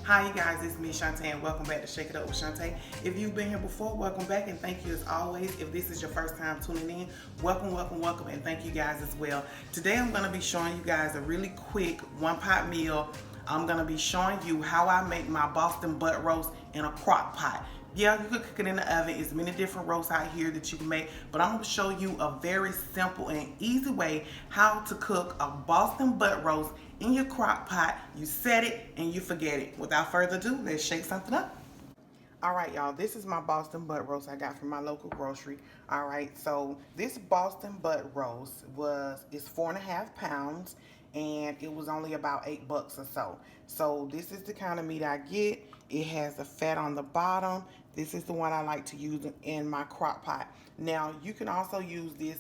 Hi you guys, it's me Shantae and welcome back to Shake It Up with Shantae. If you've been here before, welcome back and thank you as always. If this is your first time tuning in, welcome and thank you guys as well. Today I'm going to be showing you guys a really quick one-pot meal. I'm going to be showing you how I make my Boston butt roast in a crock pot. Yeah, you could cook it in the oven. There's many different roasts out here that you can make, but I'm going to show you a very simple and easy way how to cook a Boston butt roast in your crock pot. You set it and you forget it. Without further ado, let's shake something up. All right, y'all, this is my Boston butt roast I got from my local grocery. All right, so this Boston butt roast is 4.5 pounds and it was only about $8 or so. So this is the kind of meat I get. It has the fat on the bottom. This is the one I like to use in my crock pot. Now, you can also use this,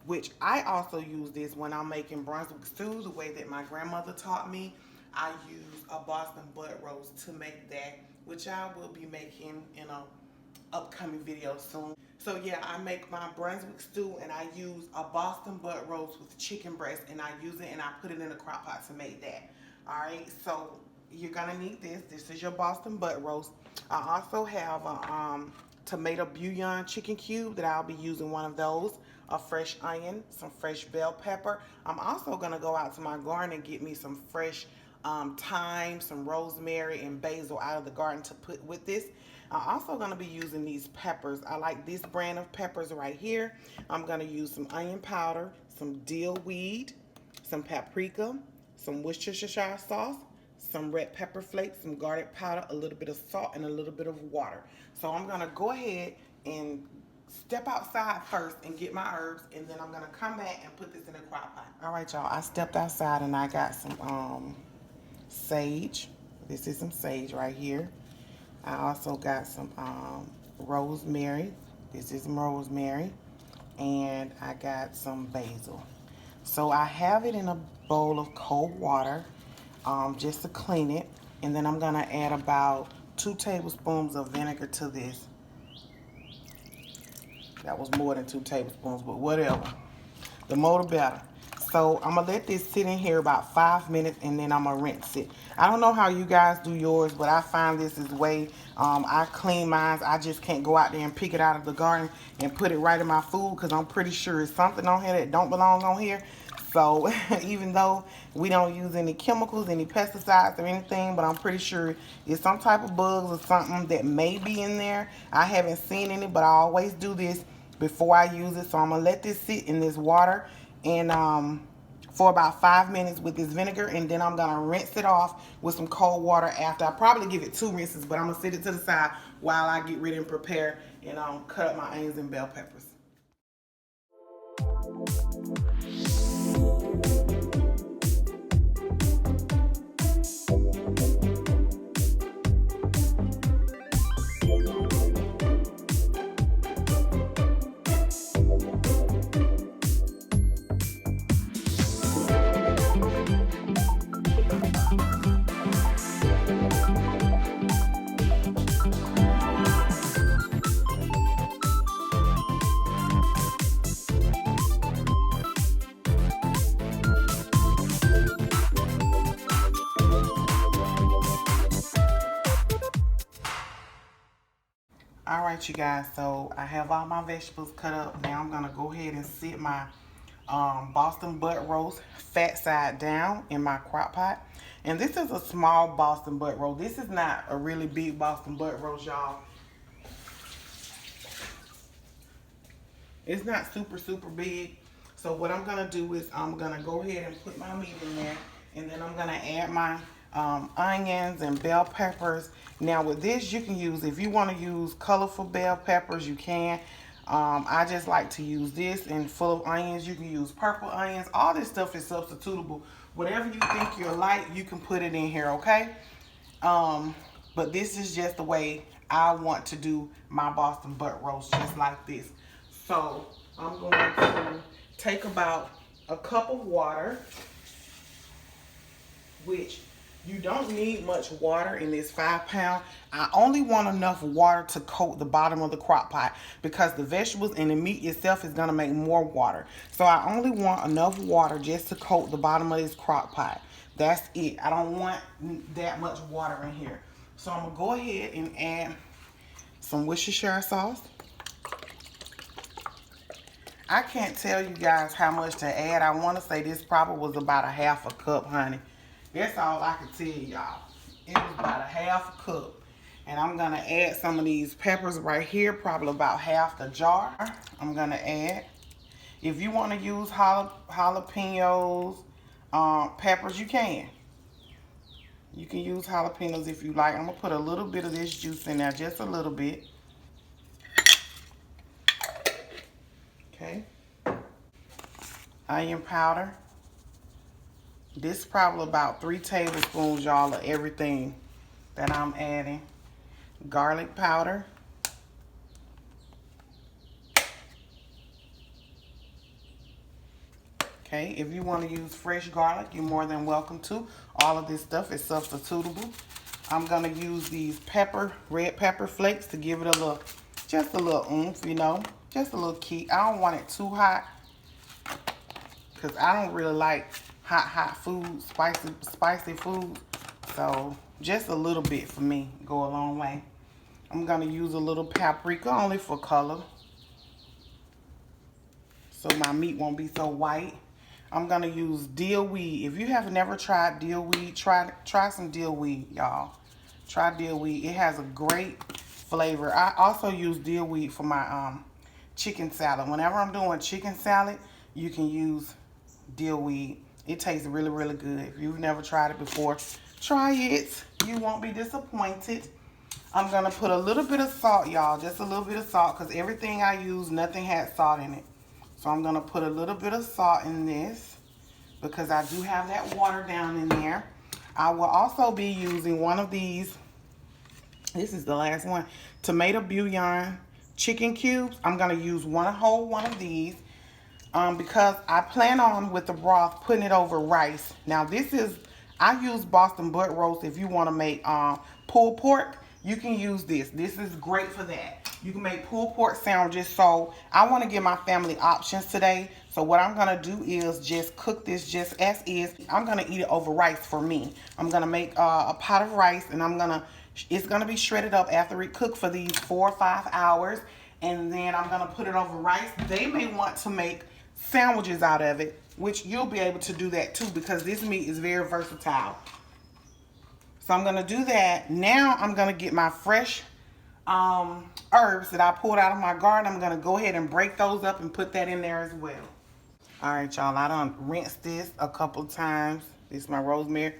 which I also use this when I'm making Brunswick stew, the way that my grandmother taught me. I use a Boston butt roast to make that, which I will be making in an upcoming video soon. So yeah, I make my Brunswick stew and I use a Boston butt roast with chicken breast and I use it and I put it in a crock pot to make that. Alright, so you're gonna need this. This is your Boston butt roast. I also have a tomato bouillon chicken cube that I'll be using one of those, a fresh onion, some fresh bell pepper. I'm also gonna go out to my garden and get me some fresh thyme, some rosemary and basil out of the garden to put with this. I'm also gonna be using these peppers. I like this brand of peppers right here. I'm gonna use some onion powder, some dill weed, some paprika, some Worcestershire sauce, some red pepper flakes, some garlic powder, a little bit of salt, and a little bit of water. So I'm gonna go ahead and step outside first and get my herbs, and then I'm gonna come back and put this in a crock pot. All right, y'all, I stepped outside and I got some sage. This is some sage right here. I also got some rosemary. This is some rosemary. And I got some basil. So I have it in a bowl of cold water just to clean it. And then I'm going to add about 2 tablespoons of vinegar to this. That was more than 2 tablespoons, but whatever. The more the better. So I'm going to let this sit in here about 5 minutes and then I'm going to rinse it. I don't know how you guys do yours, but I find this is the way I clean mine. I just can't go out there and pick it out of the garden and put it right in my food because I'm pretty sure it's something on here that don't belong on here. So even though we don't use any chemicals, any pesticides or anything, but I'm pretty sure it's some type of bugs or something that may be in there. I haven't seen any, but I always do this before I use it. So I'm going to let this sit in this water and for about 5 minutes with this vinegar, and then I'm gonna rinse it off with some cold water after. I probably give it 2 rinses, but I'm gonna sit it to the side while I get ready and prepare and cut up my onions and bell peppers. All right, you guys, so I have all my vegetables cut up. Now I'm gonna go ahead and sit my Boston butt roast fat side down in my crock pot. And this is a small Boston butt roast. This is not a really big Boston butt roast, y'all. It's not super big. So what I'm gonna do is I'm gonna go ahead and put my meat in there, and then I'm gonna add my onions and bell peppers. Now with this, you can use, if you want to use colorful bell peppers, you can. I just like to use this, and full of onions. You can use purple onions. All this stuff is substitutable. Whatever you think you like, you can put it in here, okay? But this is just the way I want to do my Boston butt roast, just like this. So I'm going to take about a cup of water, which you don't need much water in this 5 pound. I only want enough water to coat the bottom of the crock pot because the vegetables and the meat itself is gonna make more water. So I only want enough water just to coat the bottom of this crock pot. That's it. I don't want that much water in here. So I'm going to go ahead and add some Worcestershire sauce. I can't tell you guys how much to add. I want to say this probably was about a half a cup, honey. That's all I can tell y'all. It was about a half a cup. And I'm going to add some of these peppers right here, probably about half the jar. I'm going to add. If you want to use jalapenos, peppers, you can. You can use jalapenos if you like. I'm going to put a little bit of this juice in there, just a little bit. Okay. Onion powder. This is probably about 3 tablespoons, y'all, of everything that I'm adding. Garlic powder. Okay, if you want to use fresh garlic, you're more than welcome to. All of this stuff is substitutable. I'm going to use these red pepper flakes to give it a little, just a little oomph, you know, just a little kick. I don't want it too hot because I don't really like hot food, spicy food. So just a little bit for me go a long way. I'm going to use a little paprika only for color, so my meat won't be so white. I'm going to use dill weed. If you have never tried dill weed, try some dill weed, y'all. Try dill weed. It has a great flavor. I also use dill weed for my chicken salad. Whenever I'm doing chicken salad, you can use dill weed. It tastes really, really good. If you've never tried it before, try it. You won't be disappointed. I'm going to put a little bit of salt, y'all. Just a little bit of salt, because everything I use, nothing had salt in it. So I'm going to put a little bit of salt in this because I do have that water down in there. I will also be using one of these. This is the last one. Tomato bouillon chicken cubes. I'm going to use whole one of these because I plan on, with the broth, putting it over rice. Now this is, I use Boston butt roast. If you want to make pulled pork, you can use this. This is great for that. You can make pulled pork sandwiches. So I want to give my family options today. So what I'm going to do is just cook this just as is. I'm going to eat it over rice for me. I'm going to make a pot of rice, and it's going to be shredded up after it cooked for these 4 or 5 hours. And then I'm going to put it over rice. They may want to make sandwiches out of it, which you'll be able to do that too, because this meat is very versatile. So I'm going to do that. Now I'm going to get my fresh herbs that I pulled out of my garden. I'm going to go ahead and break those up and put that in there as well. All right, y'all. I done rinsed this a couple times. This is my rosemary.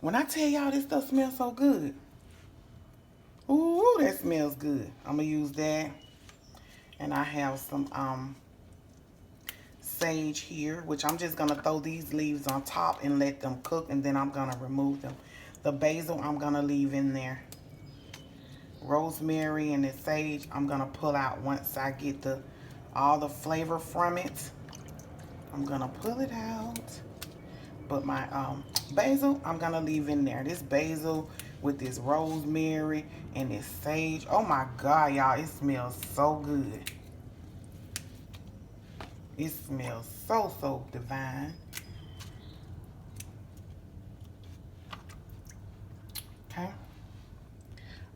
When I tell y'all this stuff smells so good. Ooh, that smells good. I'm going to use that. And I have some sage here, which I'm just going to throw these leaves on top and let them cook, and then I'm going to remove them. The basil I'm going to leave in there. Rosemary and the sage I'm going to pull out once I get all the flavor from it. I'm going to pull it out. But my basil I'm going to leave in there. This basil with this rosemary and this sage. Oh my God, y'all, it smells so good. It smells so, so divine. Okay.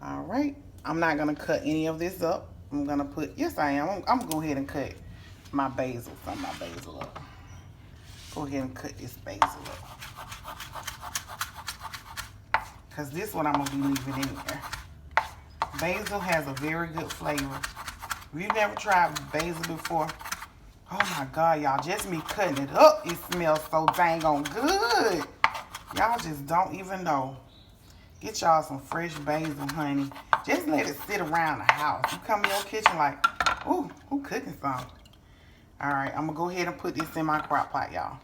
All right. I'm not going to cut any of this up. I'm going to put, yes I am. I'm going to go ahead and cut my basil, some of my basil up. Go ahead and cut this basil up. Because this one I'm going to be leaving in there. Basil has a very good flavor. If you've never tried basil before, oh my God, y'all, just me cutting it up, it smells so dang on good. Y'all just don't even know. Get y'all some fresh basil, honey. Just let it sit around the house. You come in your kitchen like, ooh, who cooking something? All right, I'm going to go ahead and put this in my crock pot, y'all.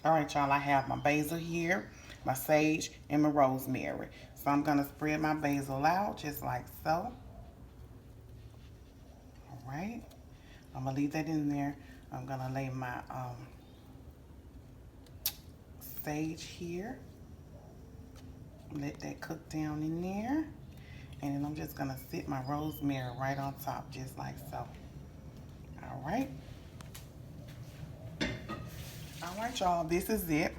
All right, y'all, I have my basil here, my sage, and my rosemary. So I'm going to spread my basil out just like so. All right. I'm going to leave that in there. I'm going to lay my sage here. Let that cook down in there. And then I'm just going to sit my rosemary right on top, just like so. All right. All right, y'all, this is it.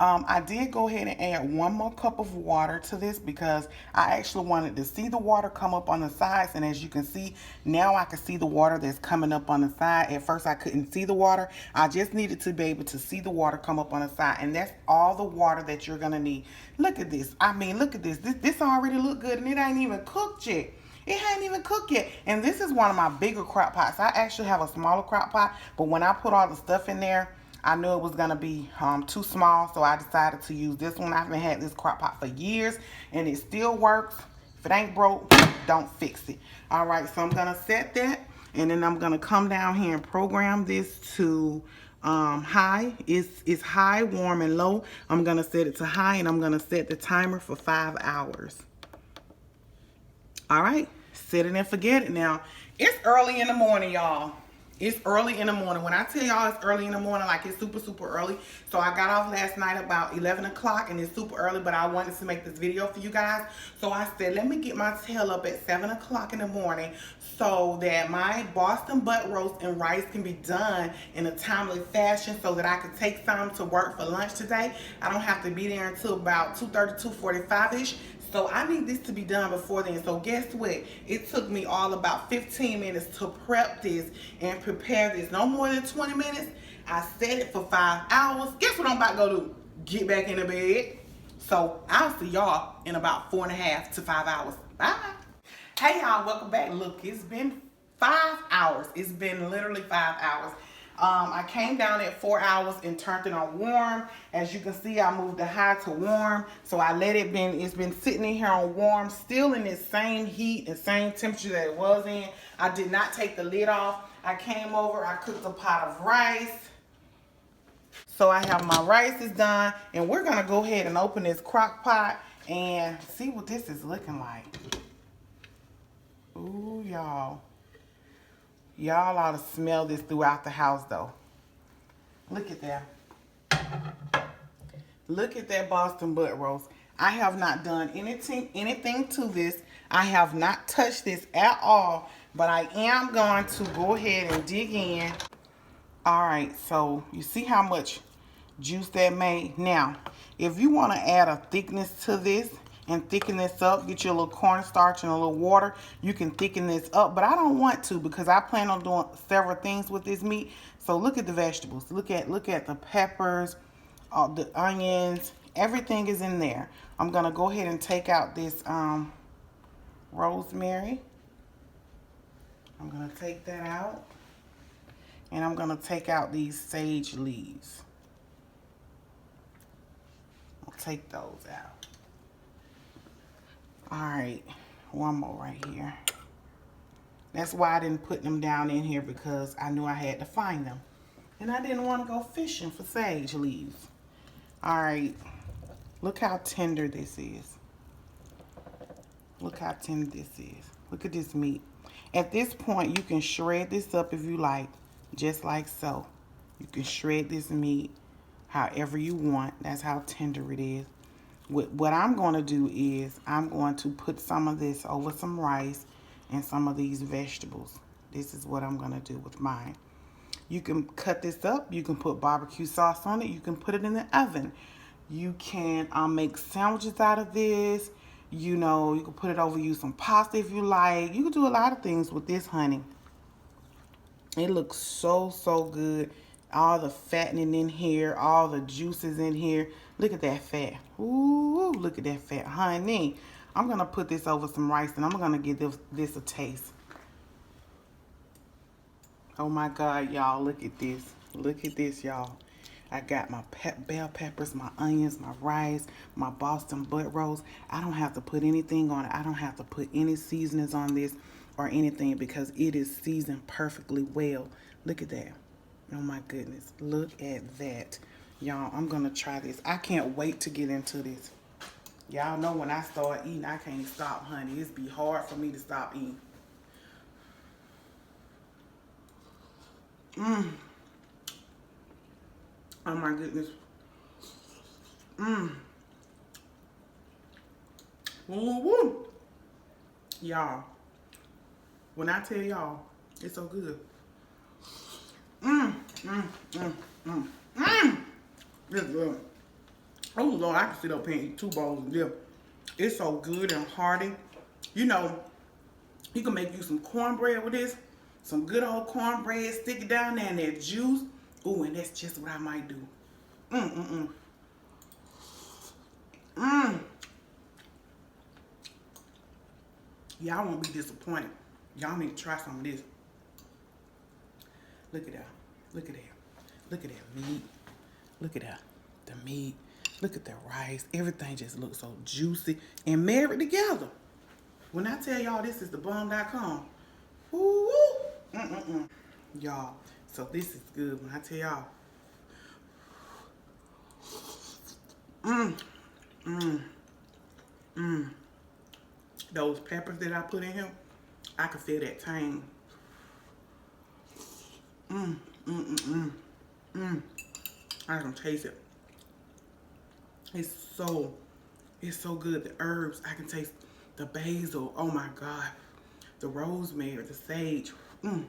I did go ahead and add 1 more cup of water to this because I actually wanted to see the water come up on the sides. And as you can see, now I can see the water that's coming up on the side. At first I couldn't see the water. I just needed to be able to see the water come up on the side. And that's all the water that you're going to need. Look at this. I mean, look at this. This already look good and it ain't even cooked yet. It hadn't even cooked yet. And this is one of my bigger crock pots. I actually have a smaller crock pot, but when I put all the stuff in there, I knew it was going to be too small, so I decided to use this one. I haven't had this crock pot for years, and it still works. If it ain't broke, don't fix it. All right, so I'm going to set that, and then I'm going to come down here and program this to high. It's high, warm, and low. I'm going to set it to high, and I'm going to set the timer for 5 hours. All right, set it and forget it now. It's early in the morning, y'all. It's early in the morning. When I tell y'all it's early in the morning, like it's super, super early. So I got off last night about 11 o'clock and it's super early, but I wanted to make this video for you guys. So I said, let me get my tail up at 7 o'clock in the morning so that my Boston butt roast and rice can be done in a timely fashion so that I could take some to work for lunch today. I don't have to be there until about 2:30, 2:45-ish. So I need this to be done before then. So guess what? It took me all about 15 minutes to prep this and prepare this. No more than 20 minutes. I set it for 5 hours. Guess what I'm about to go do? Get back in the bed. So I'll see y'all in about 4.5 to 5 hours. Bye. Hey y'all, welcome back. Look, it's been 5 hours. It's been literally 5 hours. I came down at 4 hours and turned it on warm. As you can see, I moved the high to warm. So I let it it's been sitting in here on warm, still in the same heat and same temperature that it was in. I did not take the lid off. I came over, I cooked a pot of rice. So I have my rice is done. And we're gonna go ahead and open this crock pot and see what this is looking like. Ooh, y'all. Y'all ought to smell this throughout the house, though. Look at that. Look at that Boston butt roast. I have not done anything to this. I have not touched this at all, but I am going to go ahead and dig in. All right, so you see how much juice that made? Now, if you want to add a thickness to this, and thicken this up, get you a little cornstarch and a little water, you can thicken this up, but I don't want to because I plan on doing several things with this meat. So look at the vegetables, look at the peppers, the onions, everything is in there. I'm gonna go ahead and take out this rosemary. I'm gonna take that out, and I'm gonna take out these sage leaves. I'll take those out. All right, one more right here. That's why I didn't put them down in here, because I knew I had to find them. And I didn't want to go fishing for sage leaves. All right, look how tender this is. Look how tender this is. Look at this meat. At this point, you can shred this up if you like, just like so. You can shred this meat however you want. That's how tender it is. What I'm going to do is I'm going to put some of this over some rice and some of these vegetables. This is what I'm going to do with mine. You can cut this up. You can put barbecue sauce on it. You can put it in the oven. You can make sandwiches out of this. You know, you can put it over, use some pasta if you like. You can do a lot of things with this, honey. It looks so, so good. All the fattening in here, all the juices in here. Look at that fat. Ooh, look at that fat, honey. I'm going to put this over some rice, and I'm going to give this a taste. Oh, my God, y'all. Look at this. Look at this, y'all. I got my bell peppers, my onions, my rice, my Boston butt roast. I don't have to put anything on it. I don't have to put any seasonings on this or anything because it is seasoned perfectly well. Look at that. Oh my goodness, look at that. Y'all, I'm gonna try this. I can't wait to get into this. Y'all know when I start eating, I can't stop, honey. It's be hard for me to stop eating. Oh my goodness. Woo woo. Y'all, when I tell y'all, it's so good. It's good. Oh Lord, I can sit up here and eat 2 bowls of this. It's so good and hearty. You know, you can make you some cornbread with this. Some good old cornbread, stick it down there in that juice. Ooh, and that's just what I might do. Y'all won't be disappointed. Y'all need to try some of this. Look at that. Look at that. Look at that meat. Look at that. The meat. Look at the rice. Everything just looks so juicy and married together. When I tell y'all this is the bomb.com. Woo! Y'all, so this is good when I tell y'all. Those peppers that I put in here, I can feel that tang. I can taste it. It's so good. The herbs, I can taste the basil. Oh my God. The rosemary, the sage. Y'all,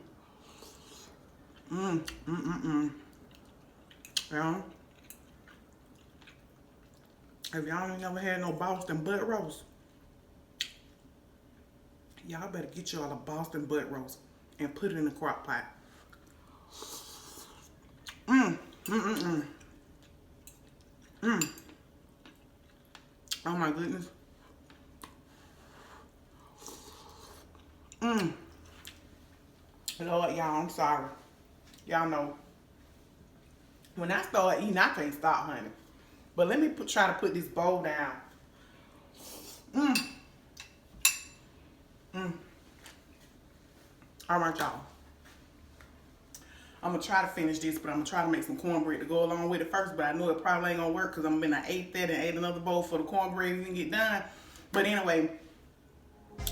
if y'all ain't never had no Boston butt roast, y'all better get y'all a Boston butt roast and put it in the crock pot. Oh my goodness. Lord, y'all, I'm sorry. Y'all know, when I start eating, I can't stop, honey. But let me try to put this bowl down. All right, y'all. I'm gonna try to finish this, but I'm gonna try to make some cornbread to go along with it first. But I know it probably ain't gonna work because I'm gonna ate that and ate another bowl for the cornbread and get done. But anyway,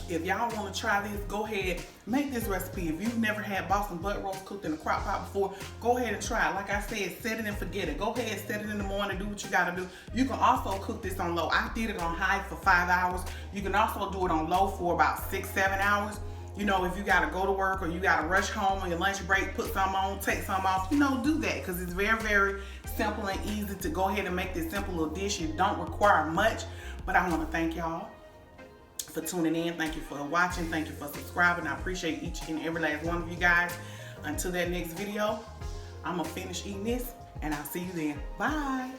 if y'all want to try this, go ahead, make this recipe. If you've never had Boston butt roast cooked in a crock pot before, go ahead and try it. Like I said, set it and forget it. Go ahead, set it in the morning, do what you gotta do. You can also cook this on low. I did it on high for 5 hours. You can also do it on low for about 6-7 hours. You know, if you gotta go to work or you gotta rush home on your lunch break, put some on, take some off, you know, do that, because it's very, very simple and easy to go ahead and make this simple little dish. It don't require much. But I want to thank y'all for tuning in. Thank you for watching. Thank you for subscribing. I appreciate each and every last one of you guys. Until that next video, I'm gonna finish eating this and I'll see you then. Bye.